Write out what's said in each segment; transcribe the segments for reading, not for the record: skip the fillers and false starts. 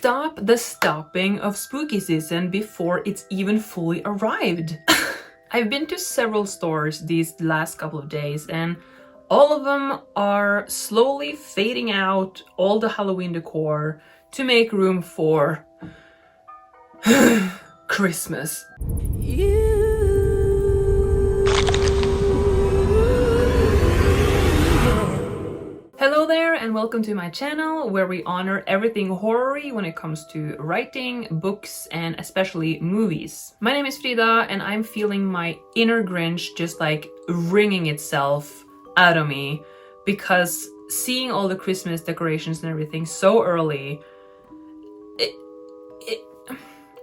Stop the stopping of spooky season before it's even fully arrived. I've been to several stores these last couple of days and all of them are slowly fading out all the Halloween decor to make room for Christmas. Hello there and welcome to my channel where we honor everything horror-y when it comes to writing, books, and especially movies. My name is Frida and I'm feeling my inner Grinch just like wringing itself out of me because seeing all the Christmas decorations and everything so early,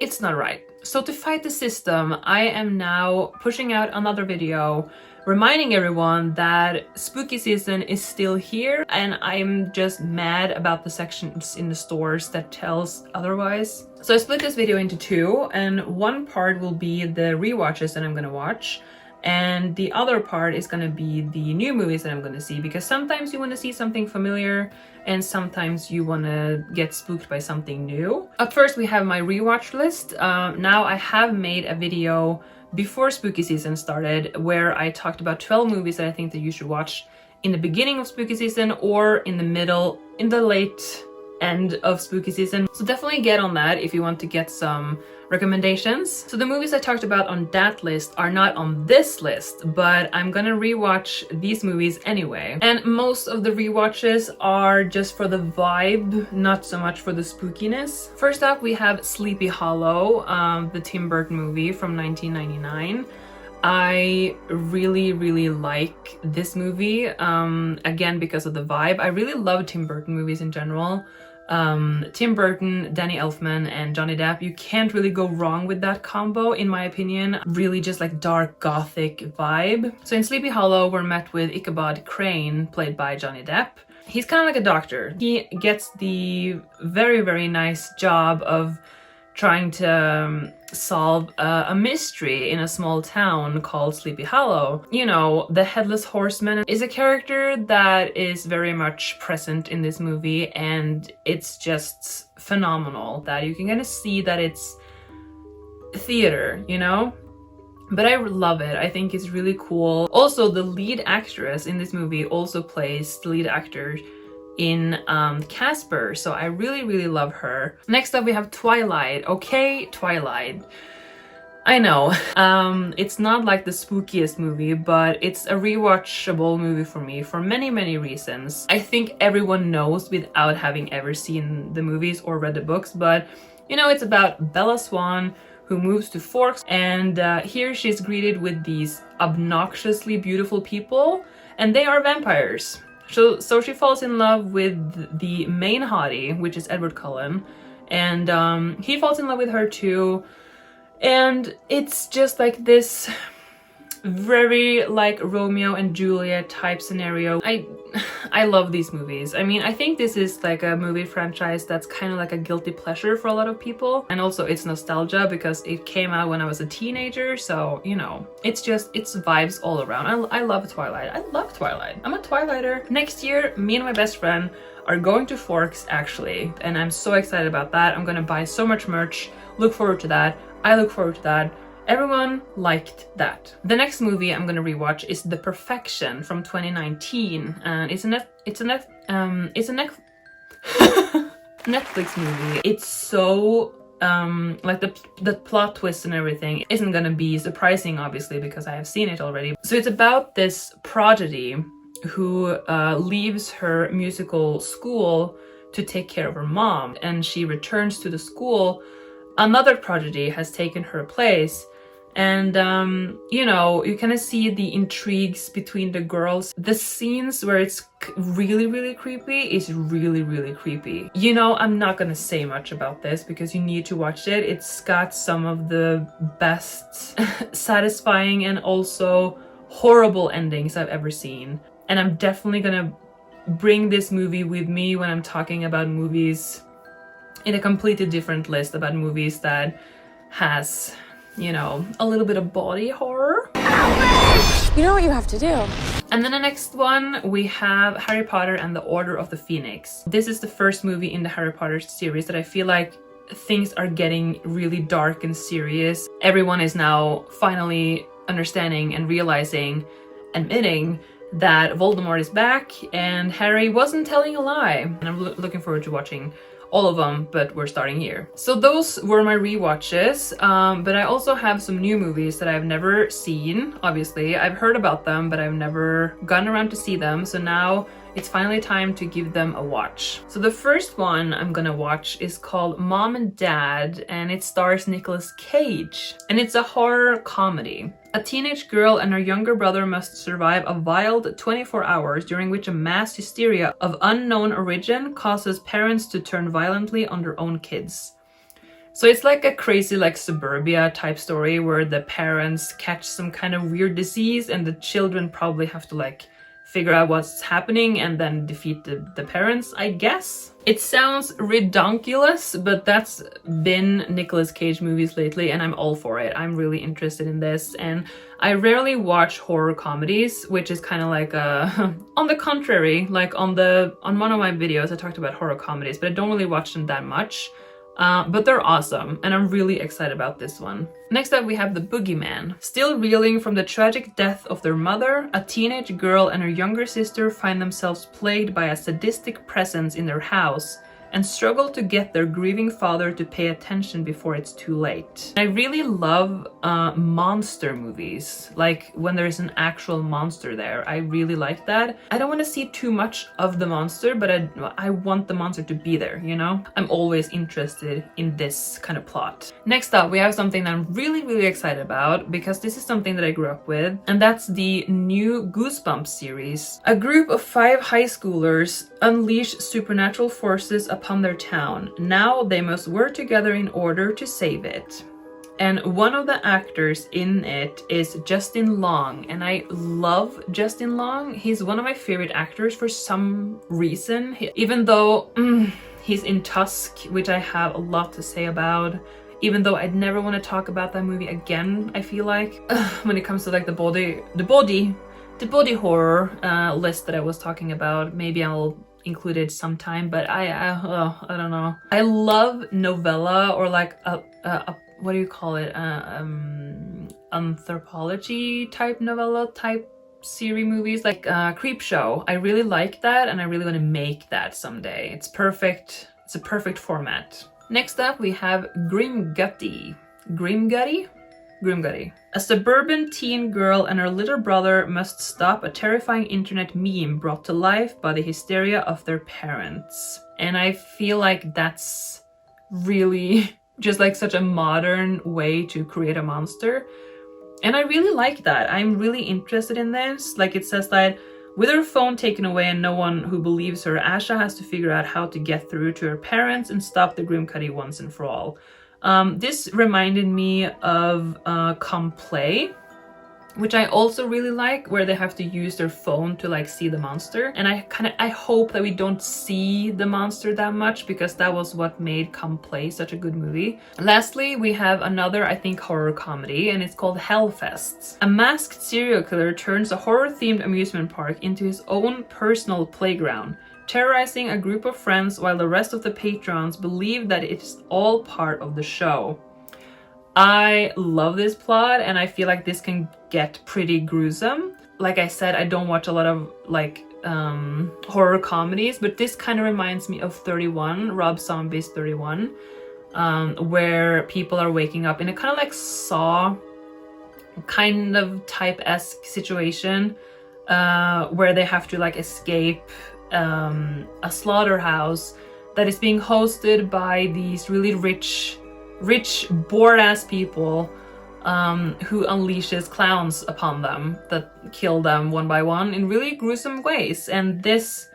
it's not right. So to fight the system, I am now pushing out another video reminding everyone that spooky season is still here, and I'm just mad about the sections in the stores that tells otherwise. So I split this video into two, and one part will be the rewatches that I'm gonna watch, and the other part is gonna be the new movies that I'm gonna see, because sometimes you wanna see something familiar and sometimes you wanna get spooked by something new. Up first we have my rewatch list. Now I have made a video before spooky season started where I talked about 12 movies that I think that you should watch in the beginning of spooky season or in the middle, in the late end of spooky season. So definitely get on that if you want to get some recommendations. So the movies I talked about on that list are not on this list, but I'm gonna rewatch these movies anyway. And most of the rewatches are just for the vibe, not so much for the spookiness. First up, we have Sleepy Hollow, the Tim Burton movie from 1999. I really like this movie, again because of the vibe. I really love Tim Burton movies in general. Tim Burton, Danny Elfman, and Johnny Depp, you can't really go wrong with that combo in my opinion. Really just like dark gothic vibe. So in Sleepy Hollow we're met with Ichabod Crane, played by Johnny Depp. He's kind of like a doctor. He gets the very nice job of trying to solve a mystery in a small town called Sleepy Hollow. You know, the Headless Horseman is a character that is very much present in this movie, and it's just phenomenal that you can kind of see that it's theater, you know? But I love it. I think it's really cool. Also, the lead actress in this movie also plays the lead actor in Casper, so I really love her. Next up we have Twilight. Okay, Twilight. I know, it's not like the spookiest movie, but it's a rewatchable movie for me for many reasons. I think everyone knows without having ever seen the movies or read the books, but you know, it's about Bella Swan who moves to Forks, and here she's greeted with these obnoxiously beautiful people, and they are vampires. So she falls in love with the main hottie, which is Edward Cullen, and he falls in love with her too, and it's just like this very like Romeo and Juliet type scenario. I love these movies. I mean, I think this is like a movie franchise that's kind of like a guilty pleasure for a lot of people, and also it's nostalgia because it came out when I was a teenager, so you know, it's vibes all around. I love Twilight. I love Twilight. I'm a Twilighter. Next year, me and my best friend are going to Forks actually, and I'm so excited about that. I'm gonna buy so much merch. Look forward to that. I look forward to that. Everyone liked that. The next movie I'm gonna rewatch is The Perfection from 2019, and it's a Netflix movie. It's so like the plot twist and everything isn't gonna be surprising, obviously, because I have seen it already. So it's about this prodigy who leaves her musical school to take care of her mom, and she returns to the school. Another prodigy has taken her place, and you know, you kind of see the intrigues between the girls. The scenes where it's really creepy is really creepy. You know, I'm not gonna say much about this because you need to watch it. It's got some of the best satisfying and also horrible endings I've ever seen, and I'm definitely gonna bring this movie with me when I'm talking about movies in a completely different list about movies that has, you know, a little bit of body horror. You know what you have to do? And then the next one, we have Harry Potter and the Order of the Phoenix. This is the first movie in the Harry Potter series that I feel like things are getting really dark and serious. Everyone is now finally understanding and realizing, admitting that Voldemort is back and Harry wasn't telling a lie. And I'm looking forward to watching all of them, but we're starting here. So those were my rewatches, but I also have some new movies that I've never seen. Obviously, I've heard about them, but I've never gotten around to see them. So now it's finally time to give them a watch. So the first one I'm gonna watch is called Mom and Dad, and it stars Nicolas Cage. And it's a horror comedy. A teenage girl and her younger brother must survive a wild 24 hours during which a mass hysteria of unknown origin causes parents to turn violently on their own kids. So it's like a crazy like suburbia type story where the parents catch some kind of weird disease and the children probably have to like figure out what's happening and then defeat the parents, I guess. It sounds redonkulous, but that's been Nicolas Cage movies lately and I'm all for it. I'm really interested in this, and I rarely watch horror comedies, which is kind of like on the contrary, like on one of my videos I talked about horror comedies, but I don't really watch them that much. But they're awesome, and I'm really excited about this one. Next up, we have The Boogeyman. Still reeling from the tragic death of their mother, a teenage girl and her younger sister find themselves plagued by a sadistic presence in their house and struggle to get their grieving father to pay attention before it's too late. I really love monster movies, like when there's an actual monster there. I really like that. I don't want to see too much of the monster, but I want the monster to be there, you know? I'm always interested in this kind of plot. Next up, we have something that I'm really excited about because this is something that I grew up with, and that's the new Goosebumps series. A group of 5 high schoolers unleash supernatural forces upon their town. Now they must work together in order to save it. And one of the actors in it is Justin Long, and I love Justin Long. He's one of my favorite actors for some reason, even though he's in Tusk, which I have a lot to say about. Even though I'd never want to talk about that movie again, I feel like, when it comes to like the body horror list that I was talking about. Maybe I'll include it sometime, but I don't know. I love novella, or like a what do you call it? Anthropology type novella type series movies, like Creepshow. I really like that, and I really want to make that someday. It's perfect. It's a perfect format. Next up, we have Grimcutty. Grimcutty? Grimcutty. A suburban teen girl and her little brother must stop a terrifying internet meme brought to life by the hysteria of their parents. And I feel like that's really just like such a modern way to create a monster. And I really like that. I'm really interested in this. Like it says that with her phone taken away and no one who believes her, Asha has to figure out how to get through to her parents and stop the Grimcutty once and for all. This reminded me of Come Play, which I also really like, where they have to use their phone to like see the monster. And I hope that we don't see the monster that much, because that was what made Come Play such a good movie. Lastly, we have another, I think, horror comedy, and it's called Hellfest. A masked serial killer turns a horror-themed amusement park into his own personal playground, terrorizing a group of friends while the rest of the patrons believe that it's all part of the show. I love this plot, and I feel like this can get pretty gruesome. Like I said, I don't watch a lot of like horror comedies, but this kind of reminds me of 31, Rob Zombie's 31, where people are waking up in a kind of like Saw kind of type-esque situation, where they have to like escape a slaughterhouse that is being hosted by these really rich bored-ass people who unleashes clowns upon them that kill them one by one in really gruesome ways. And this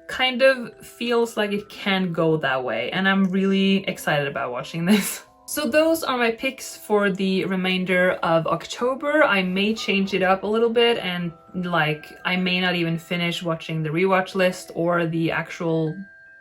kind of feels like it can go that way, and I'm really excited about watching this. So those are my picks for the remainder of October. I may change it up a little bit, and like I may not even finish watching the rewatch list or the actual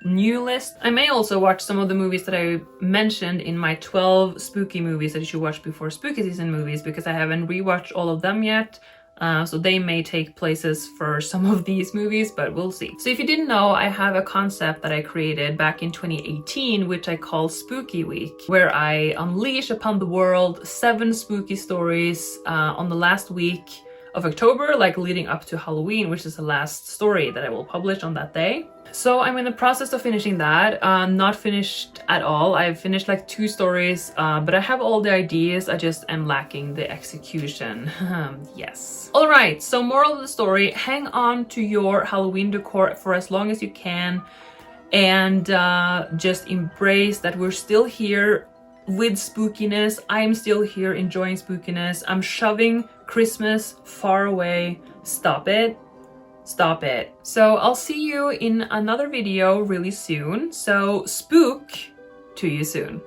new list. I may also watch some of the movies that I mentioned in my 12 spooky movies that you should watch before spooky season movies, because I haven't rewatched all of them yet. So they may take places for some of these movies, but we'll see. So if you didn't know, I have a concept that I created back in 2018, which I call Spooky Week, where I unleash upon the world 7 spooky stories on the last week of October, like leading up to Halloween, which is the last story that I will publish on that day. So I'm in the process of finishing that. Not finished at all. I've finished like 2 stories, but I have all the ideas. I just am lacking the execution. Yes. All right, so moral of the story, hang on to your Halloween decor for as long as you can, and just embrace that we're still here with spookiness. I'm still here enjoying spookiness. I'm shoving Christmas far away. Stop it. Stop it. So I'll see you in another video really soon. So spook to you soon.